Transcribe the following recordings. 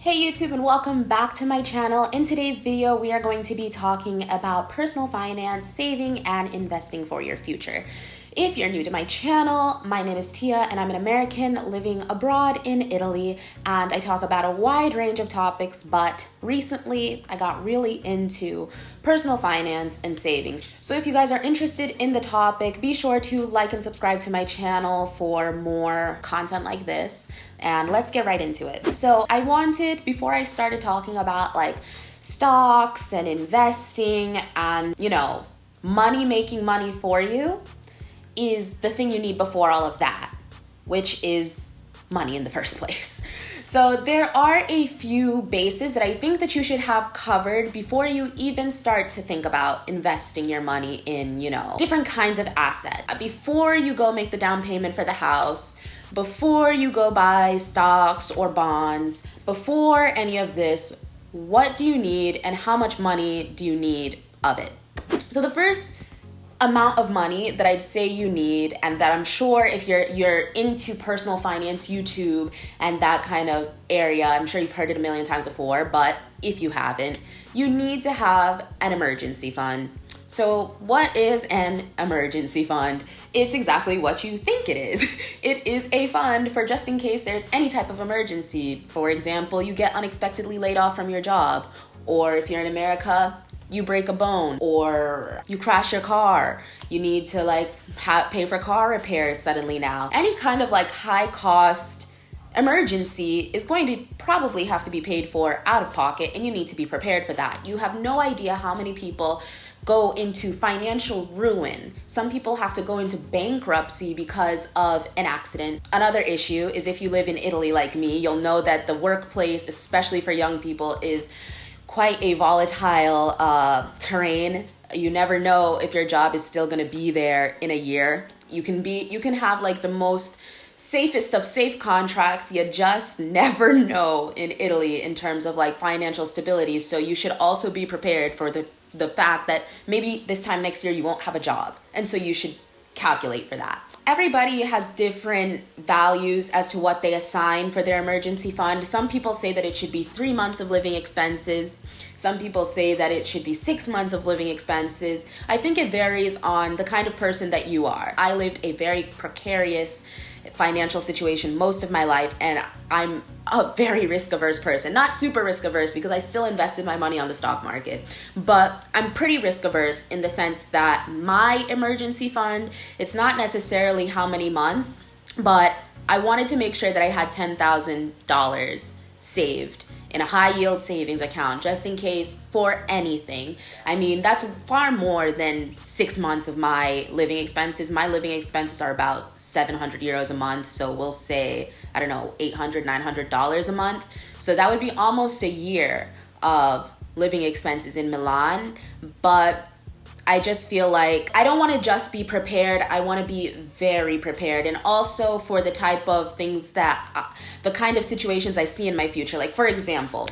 Hey YouTube, and welcome back to my channel. In today's video, we are going to be talking about personal finance, saving, and investing for your future. If you're new to my channel, my name is Tia and I'm an American living abroad in Italy, and I talk about a wide range of topics, but recently I got really into personal finance and savings. So if you guys are interested in the topic, be sure to like and subscribe to my channel for more content like this, and let's get right into it. So I wanted, before I started talking about like stocks and investing and, money making money for you, is the thing you need before all of that, which is money in the first place. So there are a few bases that I think that you should have covered before you even start to think about investing your money in, different kinds of assets. Before you go make the down payment for the house, before you go buy stocks or bonds, before any of this, what do you need and how much money do you need of it? So the first amount of money that I'd say you need, and that I'm sure if you're into personal finance, YouTube, and that kind of area, I'm sure you've heard it a million times before, but if you haven't, you need to have an emergency fund. So what is an emergency fund? It's exactly what you think it is. It is a fund for just in case there's any type of emergency. For example, you get unexpectedly laid off from your job, or if you're in America, you break a bone, or you crash your car, you need to pay for car repairs suddenly now. Any kind of high cost emergency is going to probably have to be paid for out of pocket, and you need to be prepared for that. You have no idea how many people go into financial ruin. Some people have to go into bankruptcy because of an accident. Another issue is if you live in Italy like me, you'll know that the workplace, especially for young people, is quite a volatile terrain. You never know if your job is still going to be there in a year. You can have the most safest of safe contracts. You just never know in Italy in terms of financial stability. So you should also be prepared for the fact that maybe this time next year you won't have a job. And so you should calculate for that. Everybody has different values as to what they assign for their emergency fund. Some people say that it should be 3 months of living expenses. Some people say that it should be 6 months of living expenses. I think it varies on the kind of person that you are. I lived a very precarious financial situation most of my life, and I'm a very risk-averse person. Not super risk-averse because I still invested my money on the stock market, but I'm pretty risk-averse in the sense that my emergency fund, it's not necessarily how many months, but I wanted to make sure that I had $10,000 saved in a high-yield savings account, just in case for anything. I mean, that's far more than 6 months of my living expenses. My living expenses are about 700 euros a month, so we'll say, $800, $900 a month. So that would be almost a year of living expenses in Milan, but I just feel like I don't want to just be prepared. I want to be very prepared. And also for the type of things that, the kind of situations I see in my future. Like, for example,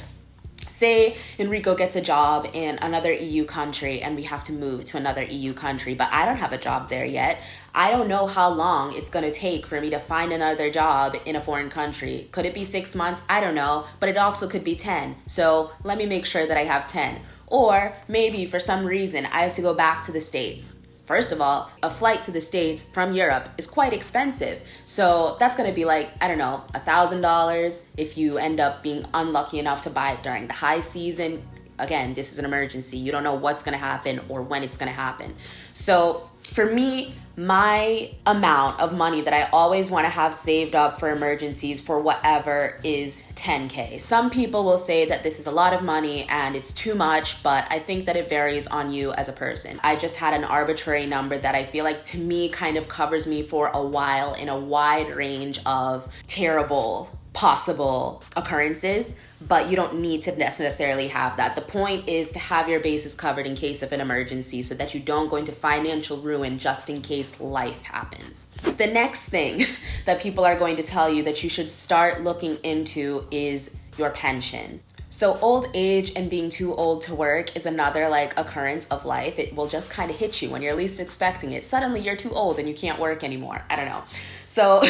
say Enrico gets a job in another EU country and we have to move to another EU country, but I don't have a job there yet. I don't know how long it's going to take for me to find another job in a foreign country. Could it be 6 months? I don't know, but it also could be 10. So let me make sure that I have 10. Or maybe for some reason I have to go back to the States. First of all, a flight to the States from Europe is quite expensive. So that's going to be $1,000 if you end up being unlucky enough to buy it during the high season. Again, this is an emergency. You don't know what's going to happen or when it's going to happen. So for me, my amount of money that I always want to have saved up for emergencies for whatever is 10K. Some people will say that this is a lot of money and it's too much, but I think that it varies on you as a person. I just had an arbitrary number that I feel like to me kind of covers me for a while in a wide range of terrible possible occurrences, but you don't need to necessarily have that. The point is to have your bases covered in case of an emergency so that you don't go into financial ruin just in case life happens. The next thing that people are going to tell you that you should start looking into is your pension. So old age and being too old to work is another occurrence of life. It will just kind of hit you when you're least expecting it. Suddenly you're too old and you can't work anymore. I don't know. So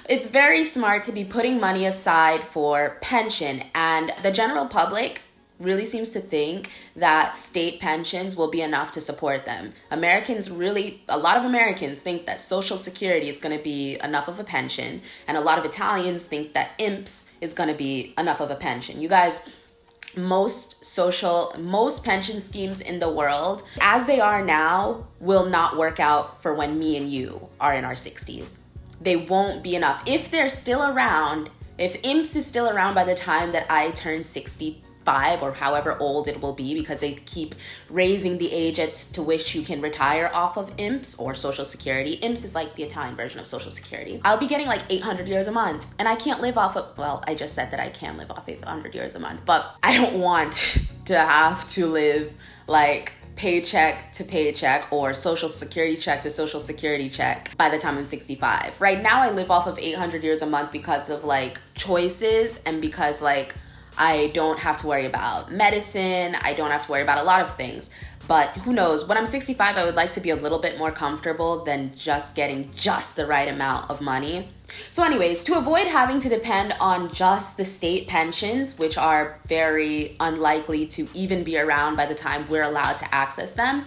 It's very smart to be putting money aside for pension, and the general public really seems to think that state pensions will be enough to support them. A lot of Americans think that Social Security is going to be enough of a pension, and a lot of Italians think that IMPS is going to be enough of a pension. You guys, most pension schemes in the world, as they are now, will not work out for when me and you are in our 60s. They won't be enough. If they're still around, if IMPS is still around by the time that I turn 65 or however old it will be, because they keep raising the age to which you can retire off of IMPS or Social Security. IMPS is like the Italian version of Social Security. I'll be getting like 800 euros a month, and I can't live off of, well, I just said that I can live off 800 euros a month, but I don't want to have to live like paycheck to paycheck or Social Security check to Social Security check by the time I'm 65. Right now I live off of 800 euros a month because of like choices, and because like I don't have to worry about medicine. I don't have to worry about a lot of things. But who knows? When I'm 65, I would like to be a little bit more comfortable than just getting just the right amount of money. So anyways, to avoid having to depend on just the state pensions, which are very unlikely to even be around by the time we're allowed to access them,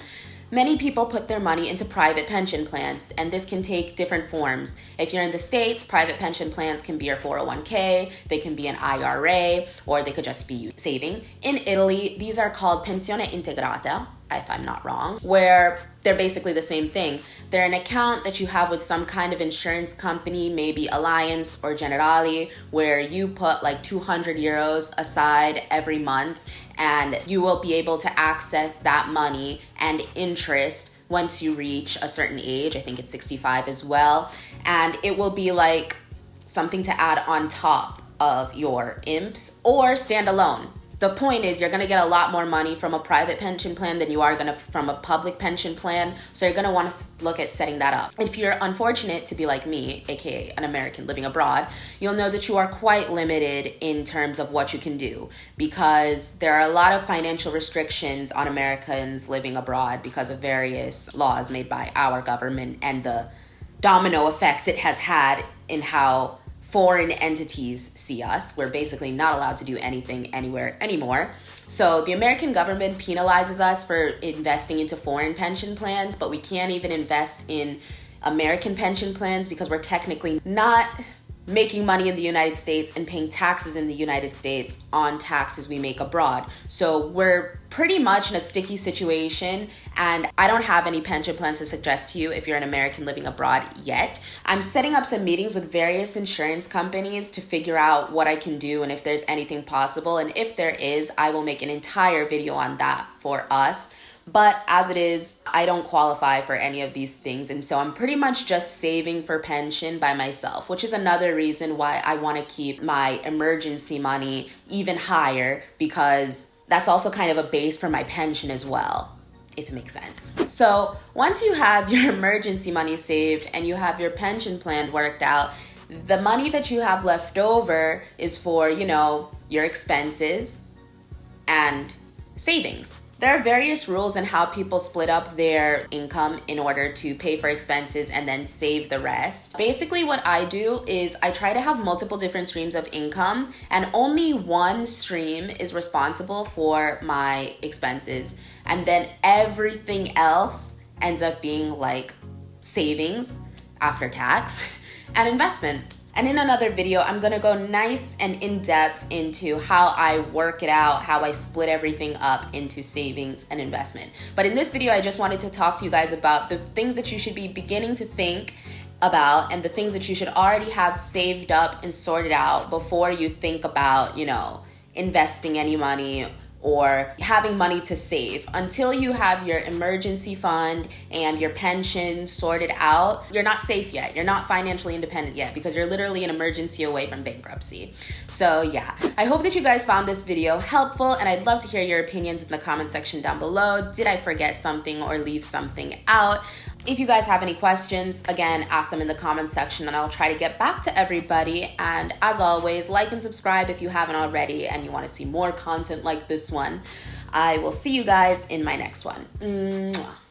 many people put their money into private pension plans, and this can take different forms. If you're in the States, private pension plans can be your 401k, they can be an IRA, or they could just be you saving. In Italy, these are called pensione integrata, if I'm not wrong, where they're basically the same thing. They're an account that you have with some kind of insurance company, maybe Alliance or Generali, where you put like 200 euros aside every month, and you will be able to access that money and interest once you reach a certain age. I think it's 65 as well. And it will be like something to add on top of your IMPS or stand alone. The point is, you're going to get a lot more money from a private pension plan than you are going to from a public pension plan. So you're going to want to look at setting that up. If you're unfortunate to be like me, aka an American living abroad, you'll know that you are quite limited in terms of what you can do, because there are a lot of financial restrictions on Americans living abroad because of various laws made by our government and the domino effect it has had in how foreign entities see us. We're basically not allowed to do anything anywhere anymore. So the American government penalizes us for investing into foreign pension plans, but we can't even invest in American pension plans because we're technically not making money in the United States and paying taxes in the United States on taxes we make abroad. So we're pretty much in a sticky situation, and I don't have any pension plans to suggest to you if you're an American living abroad yet. I'm setting up some meetings with various insurance companies to figure out what I can do and if there's anything possible. And if there is, I will make an entire video on that for us. But as it is, I don't qualify for any of these things. And so I'm pretty much just saving for pension by myself, which is another reason why I want to keep my emergency money even higher, because that's also kind of a base for my pension as well, if it makes sense. So once you have your emergency money saved and you have your pension plan worked out, the money that you have left over is for, your expenses and savings. There are various rules in how people split up their income in order to pay for expenses and then save the rest. Basically, what I do is I try to have multiple different streams of income, and only one stream is responsible for my expenses. And then everything else ends up being like savings after tax and investment. And in another video, I'm gonna go nice and in-depth into how I work it out, how I split everything up into savings and investment. But in this video, I just wanted to talk to you guys about the things that you should be beginning to think about and the things that you should already have saved up and sorted out before you think about, investing any money or having money to save. Until you have your emergency fund and your pension sorted out, you're not safe yet. You're not financially independent yet, because you're literally an emergency away from bankruptcy. So yeah, I hope that you guys found this video helpful, and I'd love to hear your opinions in the comment section down below. Did I forget something or leave something out? If you guys have any questions, again, ask them in the comments section and I'll try to get back to everybody. And as always, like and subscribe if you haven't already and you want to see more content like this one. I will see you guys in my next one. Mwah.